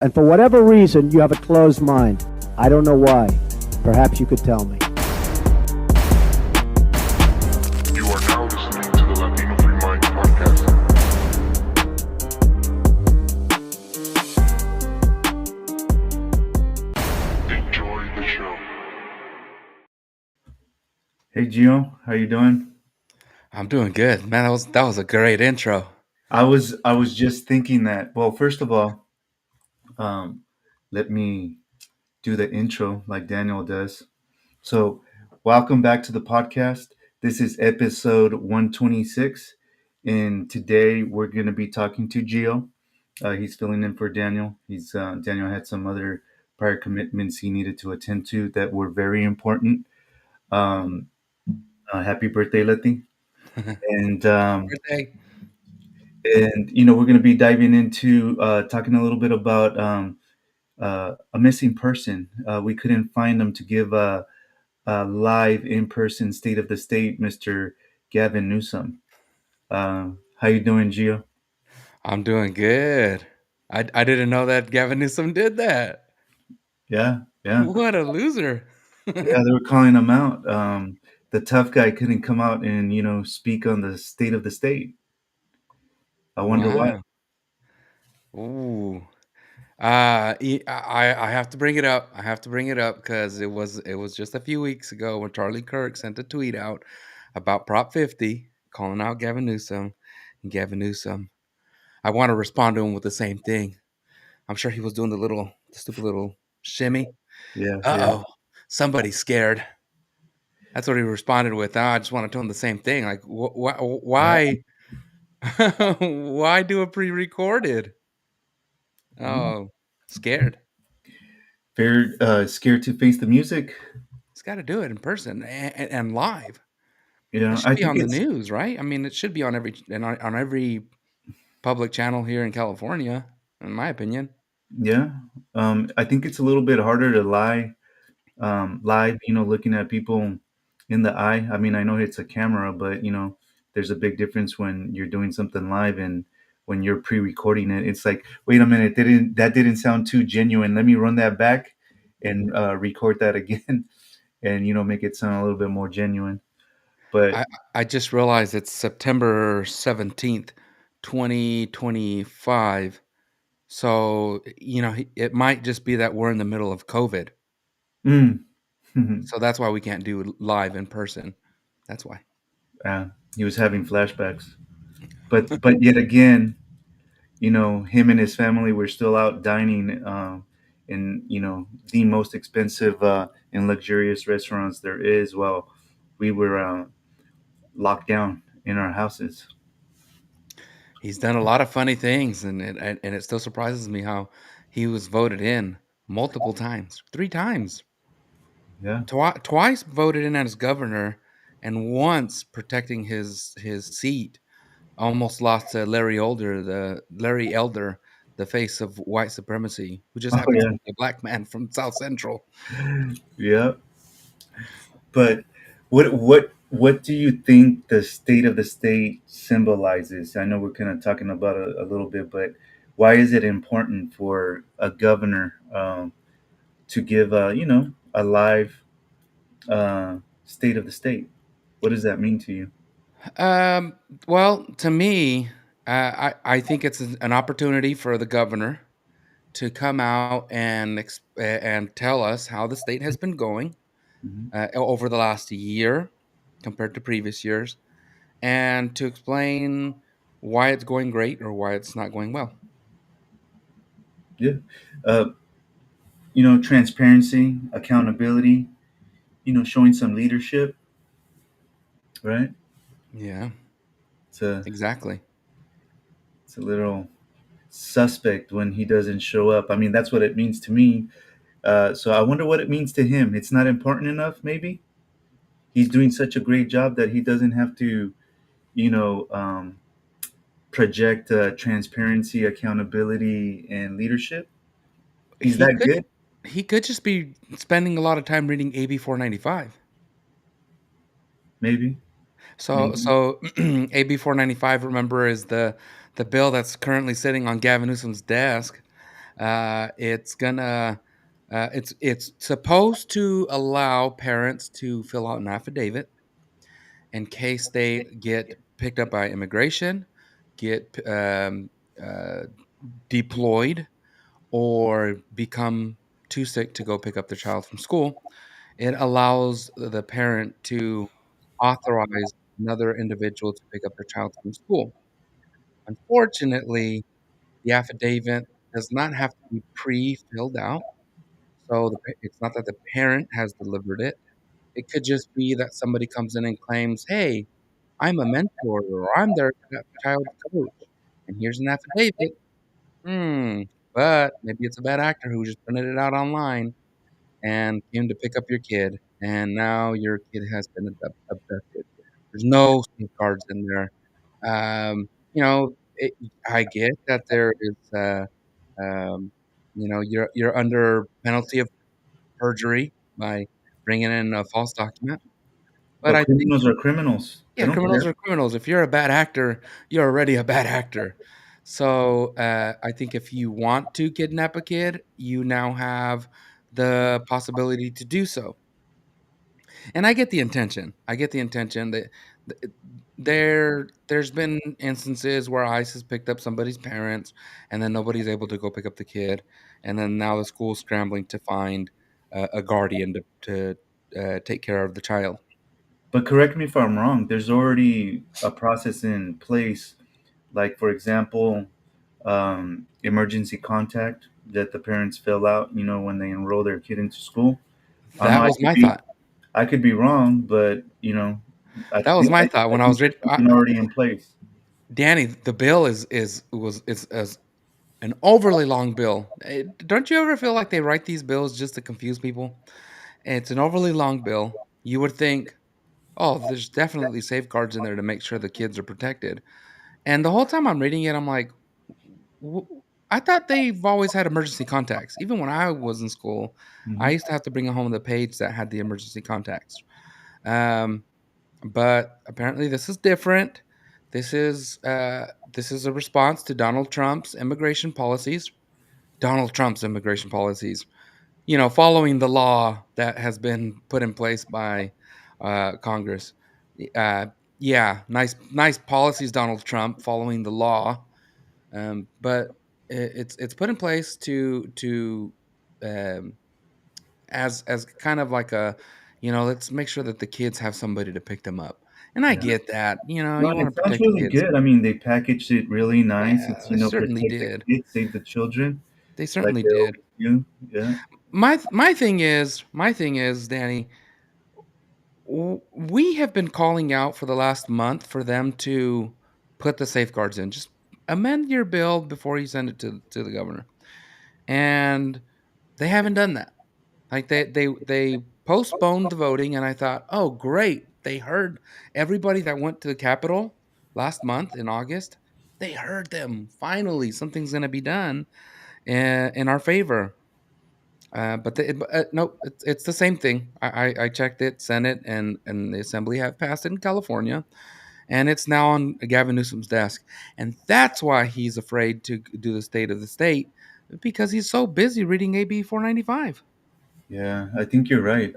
And for whatever reason, you have a closed mind. I don't know why. Perhaps you could tell me. You are now listening to the Latino Free Mind podcast. Enjoy the show. Hey Gio, how you doing? I'm doing good, man. That was a great intro. I was just thinking that. Well, first of all, um, let me do the intro like Daniel does. So, welcome back to the podcast. This is episode 126, and today we're going to be talking to Gio. He's filling in for Daniel. Daniel had some other prior commitments he needed to attend to that were very important. Um, Happy birthday, Letty! And Birthday. we're going to be diving into talking a little bit about a missing person. We couldn't find them to give a live in-person state of the state, Mr. Gavin Newsom. How you doing, Gio? I'm doing good. I didn't know that Gavin Newsom did that. Yeah, yeah, What a loser. yeah. They were calling him out. The tough guy couldn't come out and speak on the state of the state. I wonder why. Wow. Ooh. I have to bring it up. I have to bring it up because it was just a few weeks ago when Charlie Kirk sent a tweet out about Prop 50, calling out Gavin Newsom. And Gavin Newsom, I want to respond to him with the same thing. I'm sure he was doing the stupid little shimmy. Yeah, yeah. Uh-oh, somebody's scared. That's what he responded with. "Ah, I just want to tell him the same thing. Like, why, why do a pre-recorded? Mhm. Oh, scared. Very scared to face the music. He's got to do it in person and live. It Yeah, should I be think on the it's news, right? I mean, it should be on every public channel here in California, in my opinion. yeah. I think it's a little bit harder to lie live, looking at people in the eye. I mean, I know it's a camera, but there's a big difference when you're doing something live and when you're pre-recording it. It's like, wait a minute, that didn't sound too genuine. Let me run that back and record that again, and make it sound a little bit more genuine. But I I just realized it's September 17th, 2025. So, it might just be that we're in the middle of COVID. mm, So that's why we can't do live in person. That's why. uh, he was having flashbacks. But yet again, him and his family were still out dining in the most expensive and luxurious restaurants there is, while we were locked down in our houses. He's done a lot of funny things, and it still surprises me how he was voted in multiple times, 3 times. Yeah. Twice voted in as governor, and once protecting his seat, almost lost to Larry Elder, the face of white supremacy, who just Oh happens yeah. to be a black man from South Central. Yeah. But what do you think the state of the state symbolizes? I know we're kind of talking about it a little bit, but why is it important for a governor to give a live state of the state? What does that mean to you? Um, well, to me, I think it's an opportunity for the governor to come out and tell us how the state has been going Hmm. over the last year compared to previous years, and to explain why it's going great or why it's not going well. Yeah. Uh, Transparency, accountability, showing some leadership, right? Yeah, It's a, exactly. it's a little suspect when he doesn't show up. I mean, that's what it means to me. So I wonder what it means to him. It's not important enough, maybe? He's doing such a great job that he doesn't have to, you know, um, project transparency, accountability, and leadership. He's He that could good, he could just be spending a lot of time reading AB 495. maybe. So Maybe. so AB 495, remember, is the bill that's currently sitting on Gavin Newsom's desk. It's supposed to allow parents to fill out an affidavit in case they get picked up by immigration, get uh, deployed, or become too sick to go pick up their child from school. It allows the parent to authorize another individual to pick up their child from school. Unfortunately, the affidavit does not have to be pre-filled out. So it's not that the parent has delivered it. It could just be that somebody comes in and claims, "Hey, I'm a mentor," or "I'm their child coach, and here's an affidavit." Hmm. But maybe it's a bad actor who just printed it out online and came to pick up your kid, and now your kid has been abducted. There's no safeguards in there. I get that there is, um, you're under penalty of perjury by bringing in a false document, but But I think, criminals are criminals. They yeah, don't criminals care. are criminals. If you're a bad actor, you're already a bad actor. So, I think if you want to kidnap a kid, you now have the possibility to do so. And I get the intention. I get the intention that th there's been instances where ICE has picked up somebody's parents, and then nobody's able to go pick up the kid, and then now the school's scrambling to find a guardian to take care of the child. But correct me if I'm wrong. There's already a process in place, like for example, emergency contact that the parents fill out. You know, when they enroll their kid into school. I don't know. That was my thought. I could be wrong, but That was my thought I when I think was there's reading. something already in place. Danny, the bill is an overly long bill. Don't you ever feel like they write these bills just to confuse people? It's an overly long bill. You would think, oh, there's definitely safeguards in there to make sure the kids are protected. And the whole time I'm reading it, I'm like, "W- I thought they've always had emergency contacts. Even when I was in school, I Hmm. used to have to bring home the page that had the emergency contacts. Um, but apparently, this is different. This is a response to Donald Trump's immigration policies. Donald Trump's immigration policies. Following the law that has been put in place by Congress. Uh, yeah, nice policies, Donald Trump, following the law. But it's put in place to um, as kind of like let's make sure that the kids have somebody to pick them up. And I Yeah. get that. No, You and want it to sounds protect the really kids. good. I mean, they packaged it really nice. Yeah, It's they certainly protect the did. kids, save the children, They like certainly they did. always do. Yeah. My thing is, Danny, we have been calling out for the last month for them to put the safeguards in. Just amend your bill before you send it to the governor. And they haven't done that. Like they postponed the voting, and I thought, "Oh, great. They heard everybody that went to the Capitol last month in August. They heard them. Finally, something's going to be done in our favor." No, it's the same thing. I checked it. Senate and the Assembly have passed it in California, and it's now on Gavin Newsom's desk, and that's why he's afraid to do the state of the state because he's so busy reading AB 495. Yeah, I think you're right.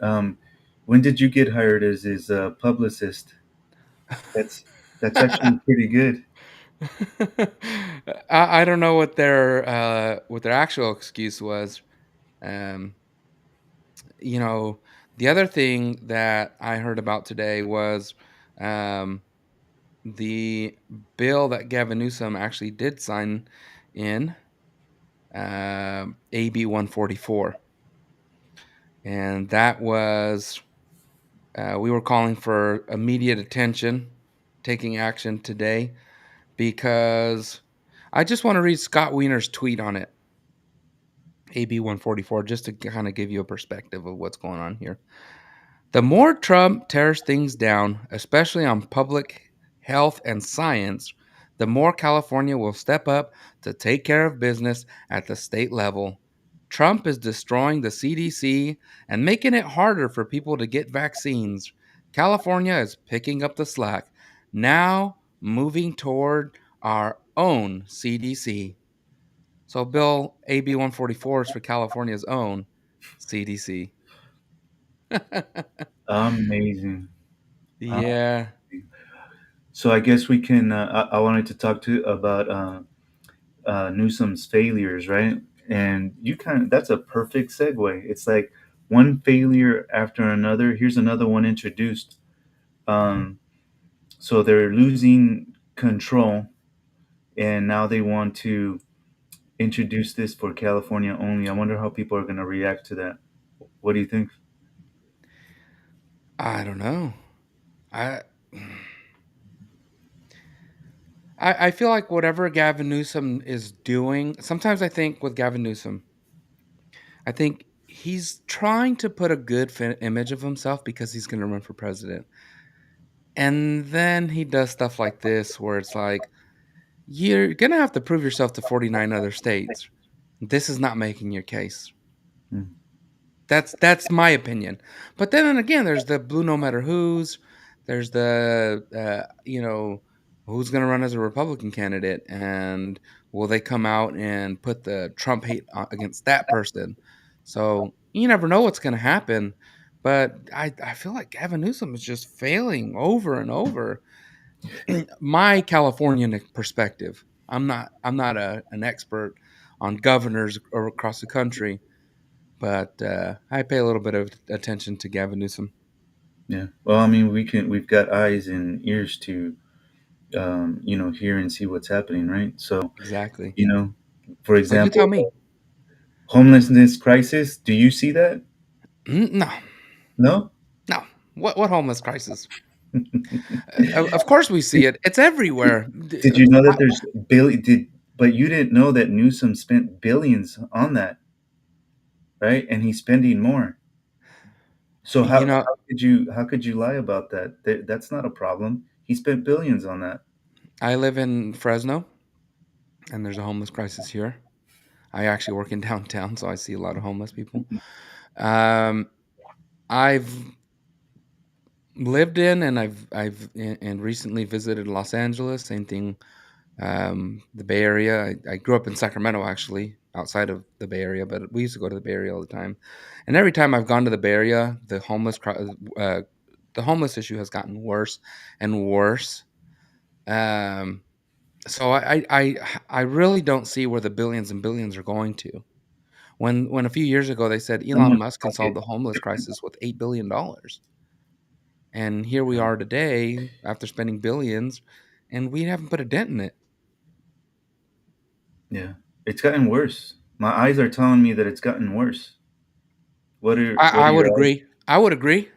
When did you get hired as his publicist? That's that's actually pretty good. I don't know what their actual excuse was. Um, you know, the other thing that I heard about today was um, the bill that Gavin Newsom actually did sign in, AB 144, and that was we were calling for immediate attention, taking action today because I just want to read Scott Wiener's tweet on it. AB 144, just to kind of give you a perspective of what's going on here. The more Trump tears things down, especially on public health and science, the more California will step up to take care of business at the state level. Trump is destroying the CDC and making it harder for people to get vaccines. California is picking up the slack, now moving toward our own CDC. So Bill AB 144 is for California's own CDC. Amazing. Yeah. So I guess we can. I wanted to talk to about Newsom's failures, right? And you kind of that's a perfect segue. It's like one failure after another. Here's another one introduced. Um, so they're losing control, and now they want to introduce this for California only. I wonder how people are going to react to that. What do you think? I don't know. I I feel like whatever Gavin Newsom is doing, sometimes I think with Gavin Newsom, I think he's trying to put a good image of himself because he's going to run for president. And then he does stuff like this where it's like, you're going to have to prove yourself to 49 other states. This is not making your case. Mm, That's my opinion. But then again, there's the blue no matter who's. There's the who's going to run as a Republican candidate, and will they come out and put the Trump hate against that person? So you never know what's going to happen. But I feel like Gavin Newsom is just failing over and over. My Californian perspective. I'm not an expert on governors or across the country, but I pay a little bit of attention to Gavin Newsom. yeah. Well, I mean, we've got eyes and ears to, hear and see what's happening, right? So, Exactly. you know, for So you tell example, me. homelessness crisis. Do you see that? No, No. no. What homeless crisis? Of course we see it. It's everywhere. Did you know that there's billion? But you didn't know that Newsom spent billions on that, right? And he's spending more. So You know, how could you lie about that? That's not a problem. He spent billions on that. I live in Fresno, and there's a homeless crisis here. I actually work in downtown, so I see a lot of homeless people. Um, I've lived in, and and recently visited Los Angeles. Same thing. The Bay Area. I grew up in Sacramento, actually, outside of the Bay Area, but we used to go to the Bay Area all the time. And every time I've gone to the Bay Area, the homeless issue has gotten worse and worse. Um, so I really don't see where the billions and billions are going to. When a few years ago they said Elon Someone's Musk can solve pocket. the homeless crisis with $8 billion, and here we are today after spending billions, and we haven't put a dent in it. Yeah, it's gotten worse. My eyes are telling me that it's gotten worse. What are I would your eyes? agree. I would agree.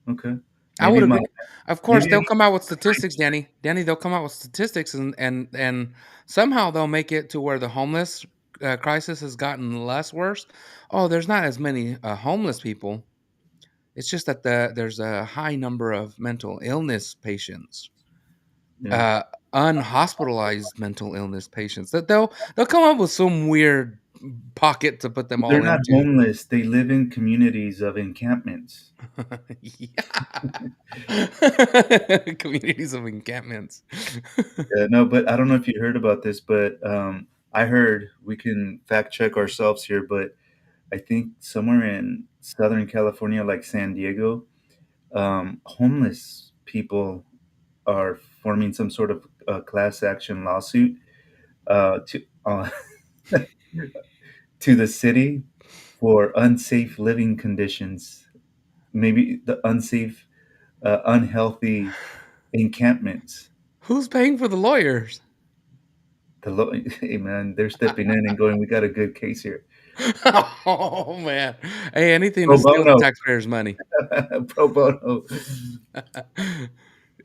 Okay, I maybe would my agree. Of course, maybe they'll come out with statistics, Danny. Danny, they'll come out with statistics, and somehow they'll make it to where the homeless crisis has gotten less worse. Oh, there's not as many homeless people. It's just that there's a high number of mental illness patients, yeah. uh, unhospitalized mental illness patients. That they'll come up with some weird pocket to put them They're all not into. homeless. They live in communities of encampments. Yeah. Communities of encampments. Yeah, no, but I don't know if you heard about this, but I heard we can fact check ourselves here, but I think somewhere in Southern California, like San Diego, homeless people are forming some sort of class action lawsuit to the city for unsafe living conditions, maybe the unsafe, unhealthy encampments. Who's paying for the lawyers? Hey man, they're stepping in and going, "We got a good case here." Oh man. Hey, anything to Pro steal the bono, taxpayers' money. pro bono.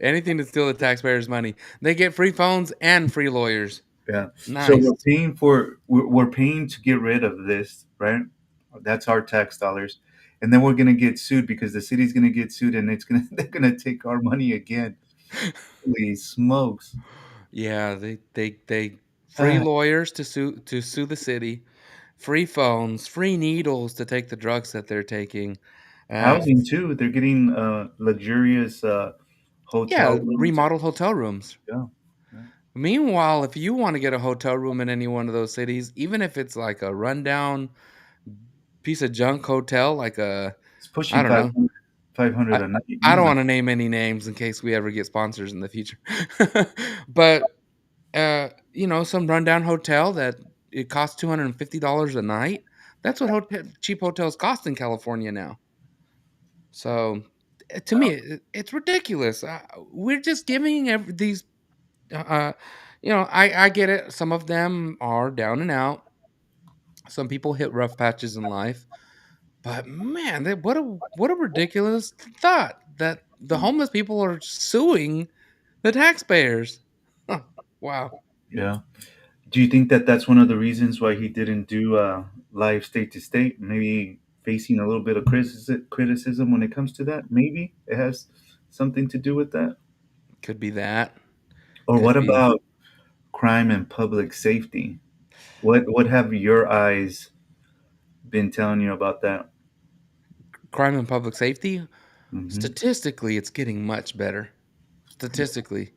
Anything to steal the taxpayers' money. They get free phones and free lawyers. Yeah. So Nice. we're paying to get rid of this, right? That's our tax dollars, and then we're gonna get sued because the city's gonna get sued, and it's gonna they're gonna take our money again. Holy smokes! Yeah, they free Ah, lawyers to sue the city, free phones, free needles to take the drugs that they're taking. Uh, housing too. They're getting luxurious yeah, hotel rooms. remodeled hotel rooms. Yeah, yeah. Meanwhile, if you want to get a hotel room in any one of those cities, even if it's like a rundown piece of junk hotel, like a, It's I pushing don't know, 500 I, a night I don't easy. want to name any names in case we ever get sponsors in the future, but some rundown hotel that it costs $250 a night. That's what cheap hotels cost in California now. So, to me, it's ridiculous. We're just giving these. Uh, I get it. Some of them are down and out. Some people hit rough patches in life. But man, what a ridiculous thought that the homeless people are suing the taxpayers. Huh, wow. Yeah. Do you think that that's one of the reasons why he didn't do live state to state? Maybe facing a little bit of criticism when it comes to that. Maybe it has something to do with that. Could be that. Or Could what be about crime and public safety? What have your eyes been telling you about that? crime and public safety. Hmm. Statistically, it's getting much better. Statistically,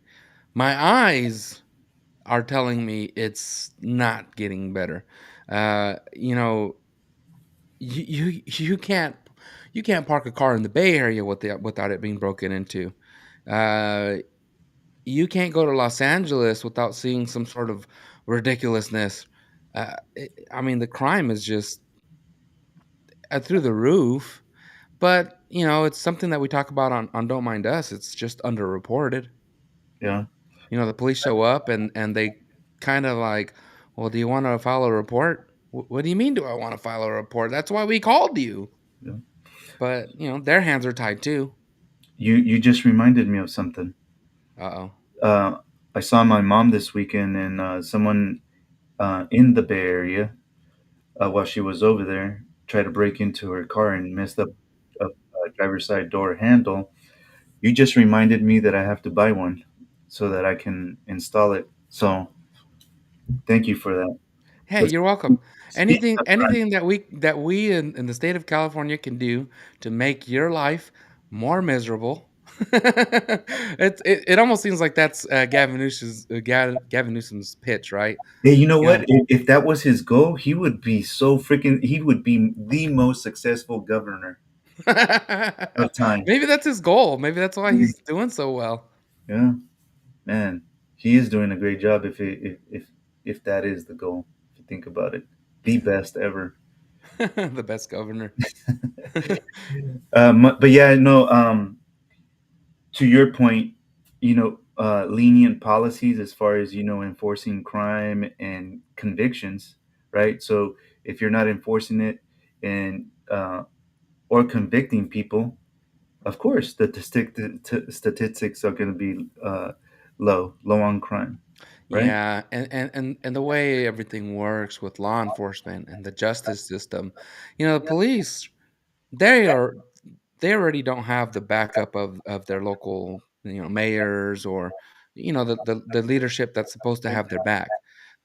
my eyes are telling me it's not getting better. You know, you can't park a car in the Bay Area without it being broken into. Uh, you can't go to Los Angeles without seeing some sort of ridiculousness. I mean, the crime is just through the roof. But it's something that we talk about on Don't Mind Us. It's just underreported. Yeah, The police show up and they kind of like, well, do you want to file a report? What do you mean? Do I want to file a report? That's why we called you. yeah. But their hands are tied too. You just reminded me of something. Uh oh. Uh, I saw my mom this weekend, and someone in the Bay Area, while she was over there, tried to break into her car and messed up a driver's side door handle. You just reminded me that I have to buy one so that I can install it. So thank you for that. Hey, But you're welcome. speaking Anything of crime, anything that we in the state of California can do to make your life more miserable. It almost seems like that's Gavin Newsom's pitch, right? hey, you know You what? know, If that was his goal, he would be so freaking. He would be the most successful governor of time. maybe that's his goal. Maybe that's why he's doing so well. Yeah, man, he is doing a great job. If that is the goal, if you think about it, the best ever. The best governor. But yeah, no. To your point, lenient policies as far as enforcing crime and convictions, right? So if you're not enforcing it and or convicting people, of course, statistics are going to be low on crime, right? Yeah, and the way everything works with law enforcement and the justice system, the police, they are they already don't have the backup of their local, mayors or the leadership that's supposed to have their back.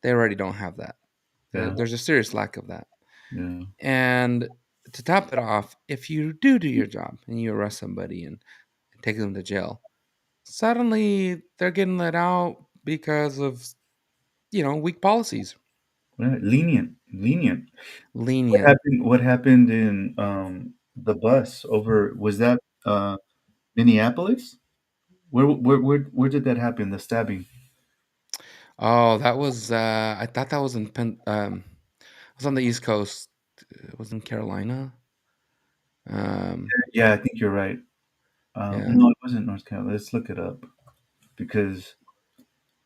They already don't have that. Yeah, There's a serious lack of that. yeah. And to top it off, if you do your job and you arrest somebody and take them to jail, suddenly they're getting let out because of weak policies. Right. Lenient. What Lenient. happened? What happened in the bus over? Was that Minneapolis? Where did that happen? The stabbing? Oh, that was I thought that was in it was on the East Coast. It was in Carolina. Um, Yeah, I think you're right. yeah. No, it wasn't North Carolina. Let's look it up because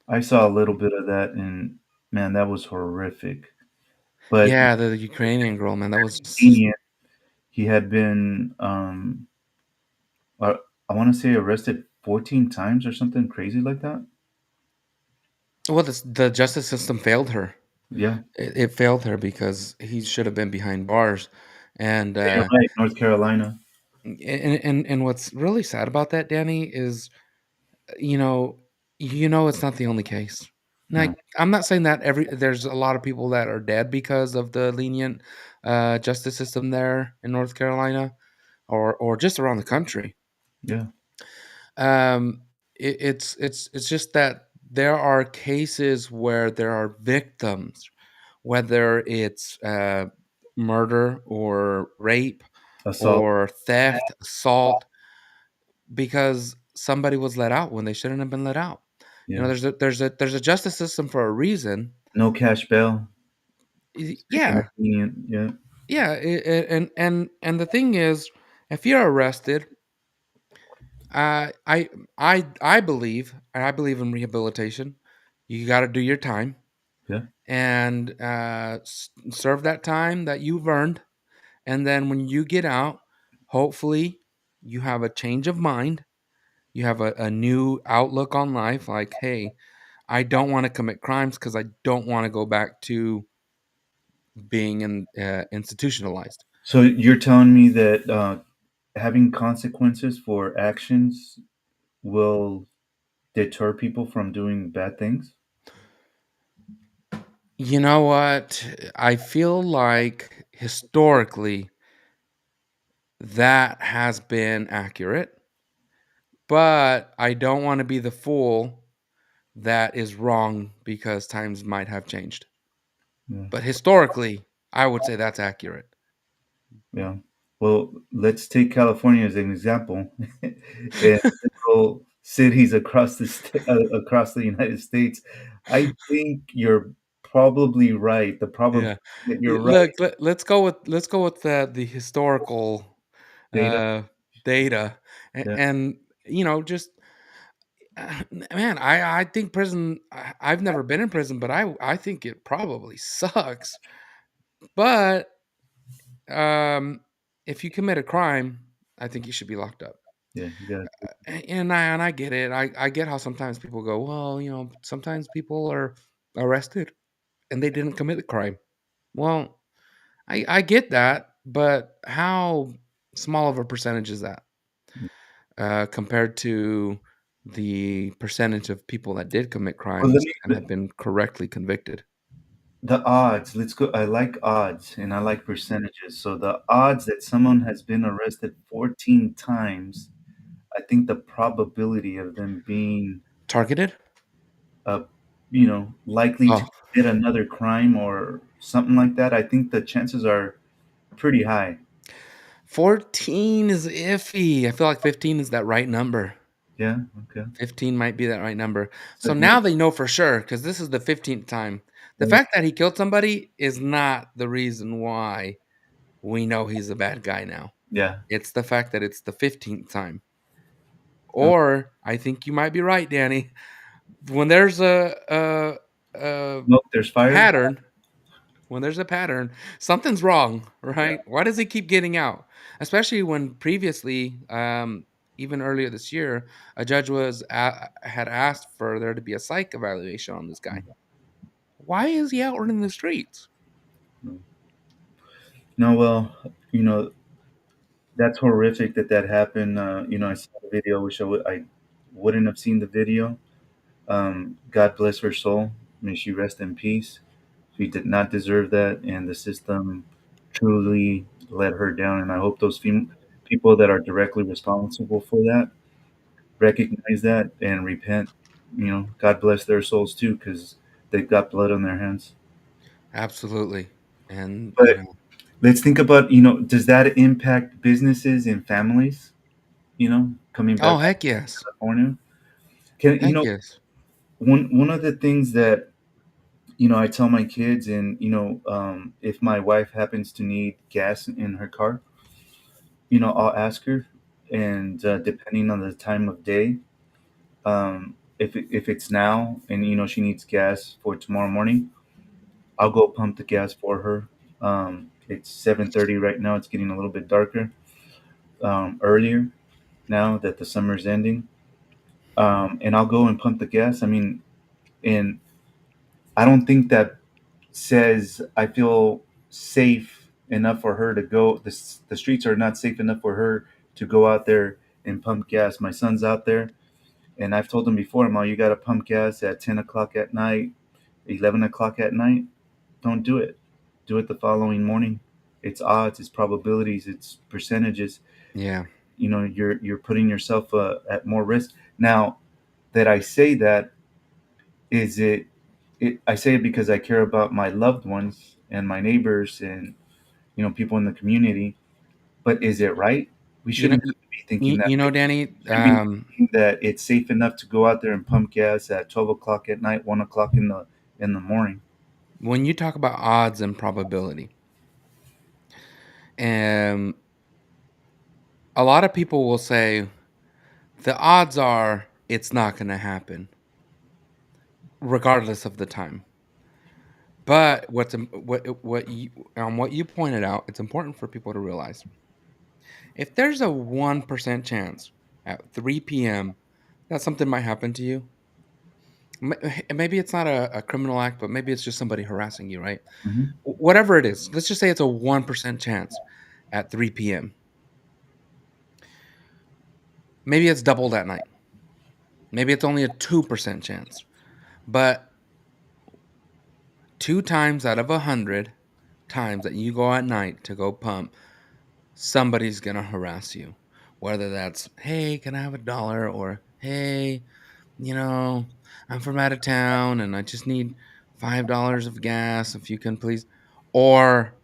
I saw a little bit of that, and man, that was horrific. But Yeah, the Ukrainian girl, man, that was just lenient. He had been, uh, I want to say, arrested 14 times or something crazy like that. well, the justice system failed her. Yeah, It failed her because he should have been behind bars. And yeah, you're right. North Carolina. and what's really sad about that, Danny, is you know, it's not the only case. No. Like, I'm not saying that there's a lot of people that are dead because of the lenient justice system there in North Carolina or just around the country. Yeah. Um, it's just that. there are cases where there are victims, whether it's murder or rape Assault. or theft, assault, because somebody was let out when they shouldn't have been let out. You know, Yeah. there's a justice system for a reason. No cash bail. Yeah, Inconvenient. Yeah. yeah, and the thing is, if you're arrested, I believe, and I believe in rehabilitation. You got to do your time Yeah. and serve that time that you've earned, and then when you get out, hopefully you have a change of mind. You have a new outlook on life. Like, hey, I don't want to commit crimes because I don't want to go back to being institutionalized. So you're telling me that having consequences for actions will deter people from doing bad things? You know what? I feel like historically that has been accurate, but I don't want to be the fool that is wrong because times might have changed. Yeah. But historically, I would say that's accurate. Yeah. Well, let's take California as an example. And several cities across across the United States. I think you're probably right. The probability Yeah. that you're right Look, let's go with the historical data. uh, data, Yeah. and just man, I think prison. I've never been in prison, but I think it probably sucks. But um, if you commit a crime, I think you should be locked up. Yeah. You got And I get it. I get how sometimes people go, well, sometimes people are arrested and they didn't commit the crime. Well, I get that, but how small of a percentage is that compared to the percentage of people that did commit well, crimes and have been correctly convicted? the odds. Let's go. I like odds and I like percentages. So the odds that someone has been arrested 14 times, I think the probability of them being Targeted? uh, likely to Oh, commit another crime or something like that, I think the chances are pretty high. 14 is iffy. I feel like 15 is that right number. Yeah. Okay. 15 might be that right number. So So now they know for sure because this is the 15th time. The yeah, fact that he killed somebody is not the reason why we know he's a bad guy now. yeah. It's the fact that it's the 15th time. No, Or I think you might be right, Danny. When there's a no, there's fire. pattern, when there's a pattern, something's wrong, right? Why does he keep getting out? Especially when previously, even earlier this year, a judge had asked for there to be a psych evaluation on this guy. Why is he out running the streets? No, well, you know that's horrific that that happened. I saw the video. Wish I wouldn't have seen the video. God bless her soul. May she rest in peace. She did not deserve that, and the system truly let her down. And I hope those people that are directly responsible for that recognize that and repent. God bless their souls too, because they've got blood on their hands. Absolutely. And, But let's think about, does that impact businesses and families? Coming oh, back to heck yes. California, can Heck yes. one of the things that I tell my kids, and if my wife happens to need gas in her car, I'll ask her, and depending on the time of day, if it's now and she needs gas for tomorrow morning, I'll go pump the gas for her. It's 7:30 right now. It's getting a little bit darker. Earlier now that the summer's ending, and I'll go and pump the gas. I mean, and I don't think that says I feel safe enough for her to go. The streets are not safe enough for her to go out there and pump gas. My son's out there, and I've told him before, Ma, you got to pump gas at 10 o'clock at night, 11 o'clock at night. Don't do it. Do it the following morning. It's odds, it's probabilities, it's percentages. Yeah. You're putting yourself at more risk. Now that I say that, is it? I say it because I care about my loved ones and my neighbors and people in the community. But is it right? We You know, shouldn't have to be thinking that way. Danny. We should be thinking that it's safe enough to go out there and pump gas at 12 o'clock at night, 1 o'clock in the morning. When you talk about odds and probability, um, a lot of people will say the odds are it's not going to happen, regardless of the time. But what you pointed out, it's important for people to realize if there's a 1% chance at 3 p.m. that something might happen to you. Maybe it's not a criminal act, but maybe it's just somebody harassing you, right? Hmm. Whatever it is, let's just say it's a 1% chance at 3 p.m. Maybe it's double that night. Maybe it's only a 2% chance. But 2 times out of 100 times that you go at night to go pump, somebody's going to harass you. Whether that's, hey, can I have $1? Or, hey, you know, I'm from out of town and I just need $5 of gas if you can please. Or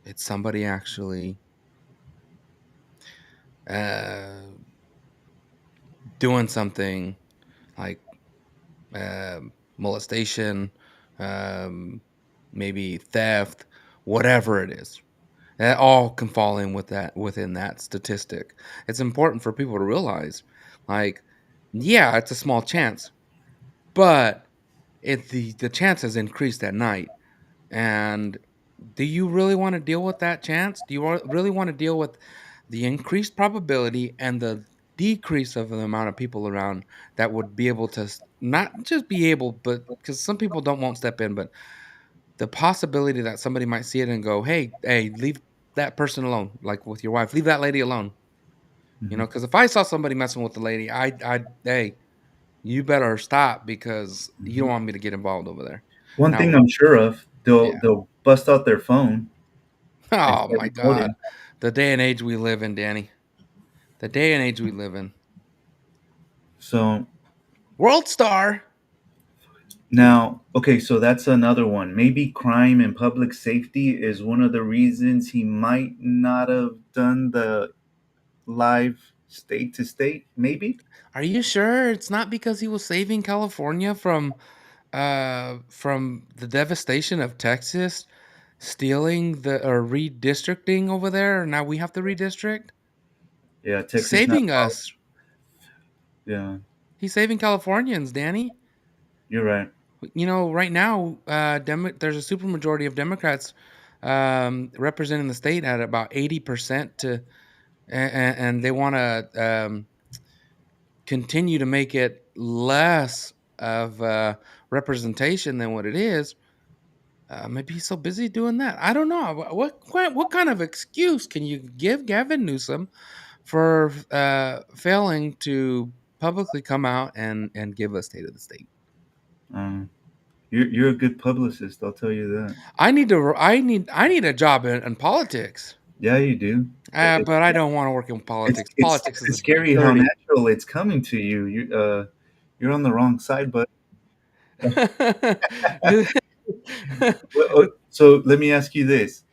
it's somebody actually uh, doing something like molestation, um, maybe theft, whatever it is. That all can fall in with that within that statistic. It's important for people to realize, like, yeah, it's a small chance, but the chance has increased at night. And do you really want to deal with that chance? Do you really want to deal with the increased probability and the decrease of the amount of people around that would be able to not just be able, but because some people don't won't step in, but the possibility that somebody might see it and go, "Hey, hey, leave that person alone," like with your wife, leave that lady alone. Hmm. Because if I saw somebody messing with the lady, hey, you better stop because you don't Hmm. want me to get involved over there. One thing Now, I'm sure of, yeah. they'll bust out their phone and Oh start my God. recording. The day and age we live in, Danny. The day and age we live in. So World star. now, okay, so that's another one. Maybe crime and public safety is one of the reasons he might not have done the live state to state. Maybe. Are you sure it's not because he was saving California from the devastation of Texas stealing the or redistricting over there? Now we have to redistrict. Yeah, He's Texas not. saving us. Yeah, He's saving Californians, Danny. you're right. Right now, there's a supermajority of Democrats representing the state at about 80% to, and they want to continue to make it less of representation than what it is. Maybe he's so busy doing that. I don't know. What kind of excuse can you give Gavin Newsom for failing to publicly come out and give a state of the state? Um, you're a good publicist. I'll tell you that. I need a job in politics. Yeah, you do. But I don't want to work in politics. Politics is It's scary how dirty. natural it's coming to you. You're on the wrong side, but so let me ask you this: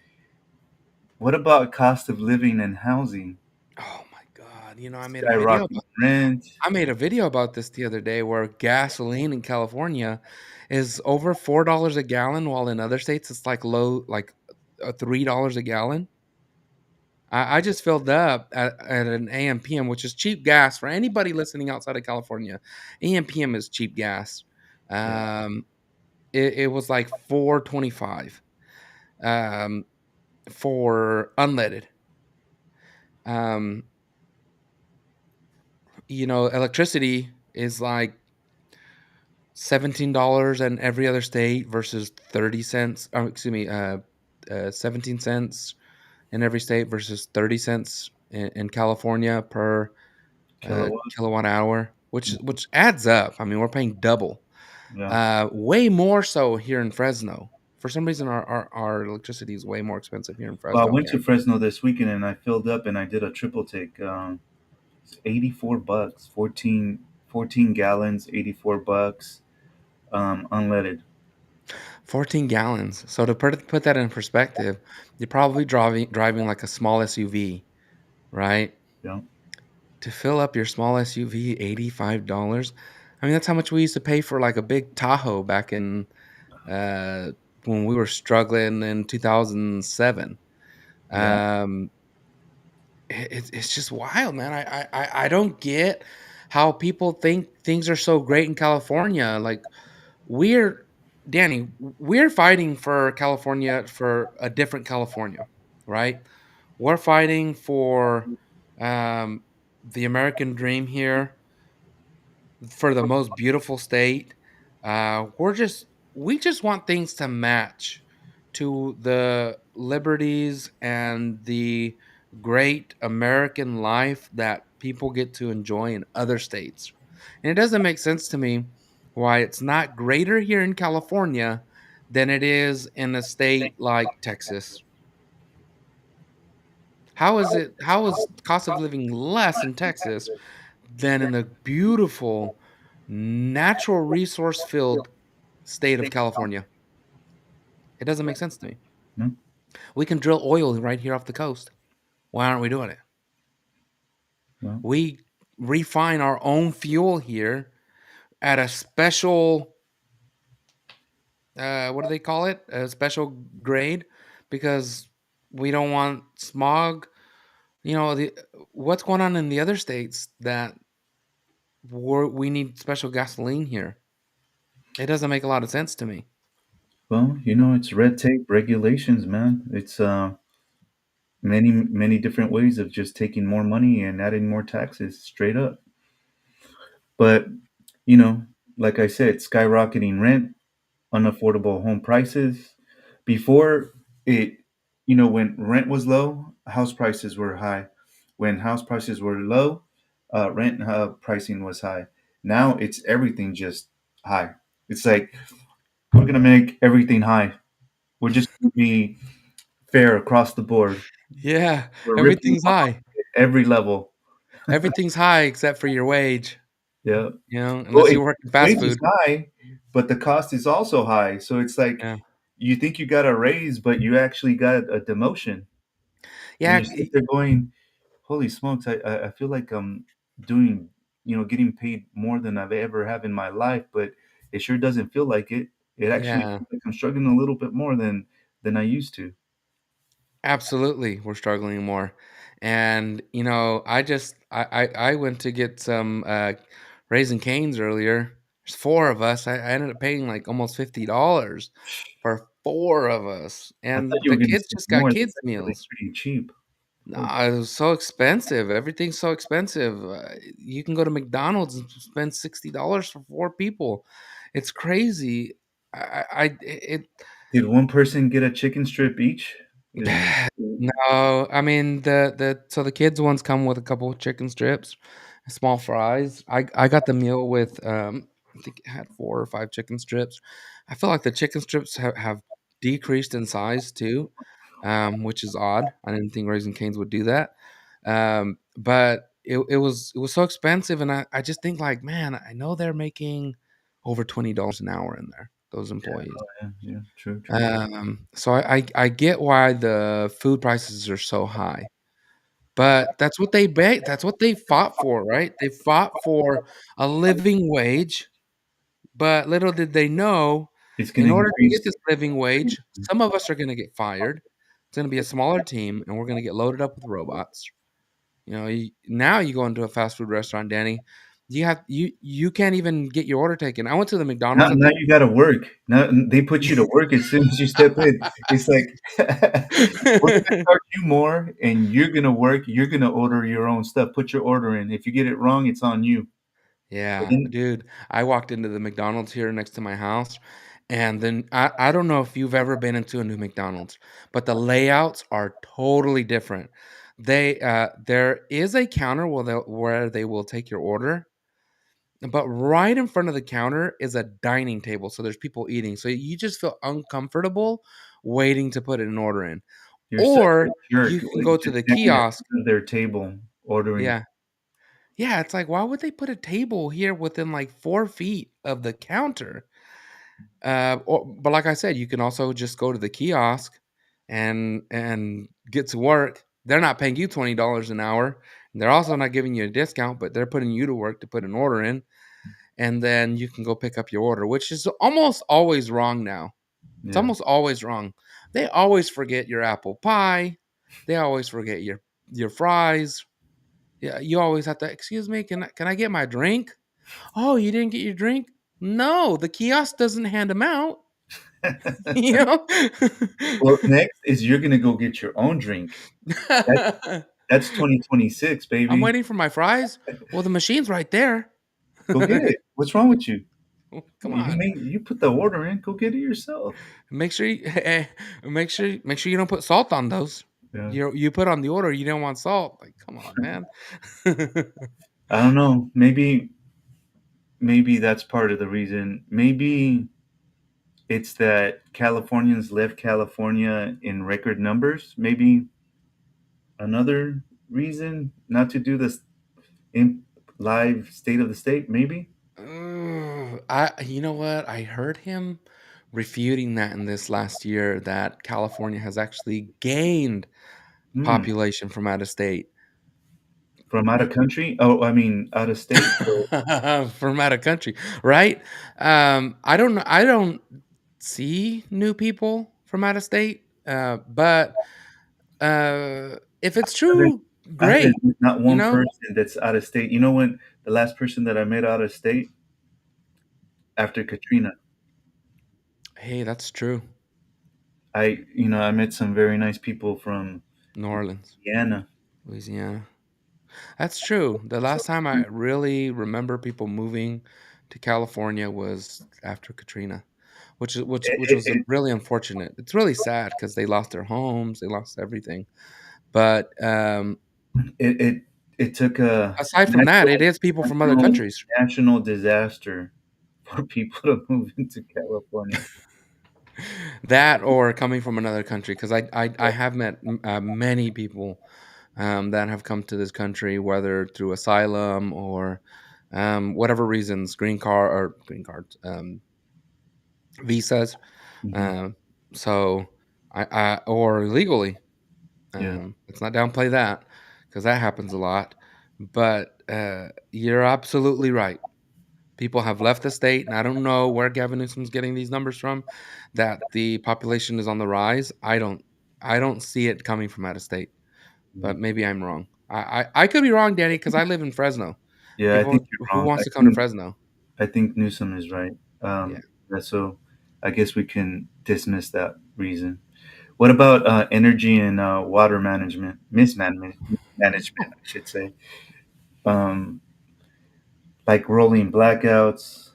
what about cost of living and housing? Oh my God! Skyrocketing rent. I made a video about this the other day where gasoline in California is over $4 a gallon, while in other states it's like low, like $3 a gallon. I just filled up at an AM/PM, which is cheap gas for anybody listening outside of California. AM/PM is cheap gas. Yeah, Um, it was like 4.25 um, for unleaded. Um, electricity is like $17 in every other state versus 30 cents. Oh, excuse me, 17 cents in every state versus 30 cents in California per kilowatt. kilowatt hour, which adds up. I mean, we're paying double, Yeah. way more so here in Fresno. For some reason, our electricity is way more expensive here in Well, I Fresno. went to Fresno this weekend and I filled up and I did a triple take. It's $84, 14 gallons, $84. unleaded. 14 gallons. So to put that in perspective, you're probably driving like a small SUV, right? You know? To fill up your small SUV, $85. I mean, that's how much we used to pay for like a big Tahoe back in uh, when we were struggling in 2007. Yeah. Um, it's just wild, man. I don't get how people think things are so great in California. Like we're Danny, we're fighting for California for a different California, right? We're fighting for um, the American dream here, for the most beautiful state. We just want things to match to the liberties and the great American life that people get to enjoy in other states. And it doesn't make sense to me why it's not greater here in California than it is in a state like Texas. How is cost of living less in Texas than in the beautiful natural resource filled state of California? It doesn't make sense to me. No? We can drill oil right here off the coast. Why aren't we doing it? Well, We refine our own fuel here at a special what do they call it? A special grade because we don't want smog. You know, the what's going on in the other states that we need special gasoline here. It doesn't make a lot of sense to me. it's red tape regulations, man. It's many different ways of just taking more money and adding more taxes straight up. But you know, like I said, skyrocketing rent, unaffordable home prices. Before it, when rent was low, house prices were high. When house prices were low, rent pricing was high. Now it's everything just high. It's like we're gonna make everything high. We're just gonna be fair across the board. Yeah, We're ripping everything's off high. at every level. Everything's high except for your wage, Yeah. Well, unless you work in fast wage is food. high, but the cost is also high. So it's like Yeah. you think you got a raise, but you actually got a demotion, and Yeah, you sit there going, "Holy smokes! I feel like I'm doing, getting paid more than I've ever have in my life, but it sure doesn't feel like it. It actually yeah, feels like I'm struggling a little bit more than I used to." absolutely. We're struggling more. And, I went to get some Raisin Canes earlier. There's four of us. I ended up paying like almost $50 for four of us. I thought And you the were gonna kids say just got more. That's kids actually meals. pretty cheap. No, Holy, it was so expensive. Everything's so expensive. You can go to McDonald's and spend $60 for four people. It's crazy. It did one person get a chicken strip each? Is no, I mean the kids ones come with a couple of chicken strips, small fries. I got the meal with I think it had four or five chicken strips. I feel like the chicken strips have decreased in size too, which is odd. I didn't think Raising Cane's would do that. But it was so expensive, and I just think like, man, I know they're making over $20 an hour in there, those employees. yeah, yeah, true, true. So I get why the food prices are so high, but that's what they fought for, right? They fought for a living wage, but little did they know, It's gonna in order to get increase. this living wage, some of us are gonna get fired. It's gonna be a smaller team, and we're gonna get loaded up with robots. Now you go into a fast food restaurant, Danny, you can't even get your order taken. I went to the Now, McDonald's, I now think. you got to work. Now they put you to work as soon as you step in. It's like we're gonna charge you more, and you're gonna work. You're gonna order your own stuff. Put your order in. If you get it wrong, it's on you. But Yeah, then dude, I walked into the McDonald's here next to my house, and then I don't know if you've ever been into a new McDonald's, but the layouts are totally different. There is a counter where they will take your order, but right in front of the counter is a dining table, so there's people eating. So you just feel uncomfortable waiting to put an order in. you're such a Or jerk, you can like go to just the standing at kiosk. their table ordering. Yeah. Yeah, it's like, why would they put a table here within like 4 feet of the counter? But like I said, you can also just go to the kiosk and get to work. They're not paying you $20 an hour. They're also not giving you a discount, but they're putting you to work to put an order in, and then you can go pick up your order, which is almost always wrong now. It's Yeah. almost always wrong. They always forget your apple pie. They always forget your fries. Yeah, you always have to. Excuse me, can I get my drink? Oh, you didn't get your drink? No, the kiosk doesn't hand them out. You know? Well, next is you're gonna go get your own drink. That's that's 2026, I'm baby. waiting for my fries. Well, the machine's right there. Go get it. What's wrong with you? Come on. You put the order in. Go get it yourself. Make sure you make sure you don't put salt on those. Yeah. You put on the order you don't want salt. Like, come on, man. I don't know. Maybe that's part of the reason. Maybe it's that Californians left California in record numbers. Maybe another reason not to do this in live state of the state. Maybe. You know what? I heard him refuting that in this last year that California has actually gained Hmm. population from out of state. From out of country. Oh, I mean out of state. So From out of country, right? I don't see new people from out of state, but if it's haven't, true, I haven't great. met not You one know, person that's out of state. You know when the last person that I met out of state after Katrina, hey, that's true. I met some very nice people from New Orleans, Louisiana. Louisiana. That's true. The last time I really remember people moving to California was after Katrina, which was It, really unfortunate. It's really sad because they lost their homes, they lost everything. But it, it, it took a aside from that, it is people from other national, countries. national disaster for people to move into California. That or coming from another country, because I have met many people that have come to this country, whether through asylum or whatever reasons, green cards, visas. Hmm. Um, so I or legally. Yeah. Let's not downplay that because that happens a lot. But you're absolutely right. People have left the state, and I don't know where Gavin Newsom's getting these numbers from. That the population is on the rise. I don't see it coming from out of state, Yeah. but maybe I'm wrong. I could be wrong, Danny, because I live in Fresno. Yeah, I think People you're who wrong. wants to come to Fresno? I think Newsom is right. Yeah, So I guess we can dismiss that reason. What about energy and water management, I should say. Um, like rolling blackouts.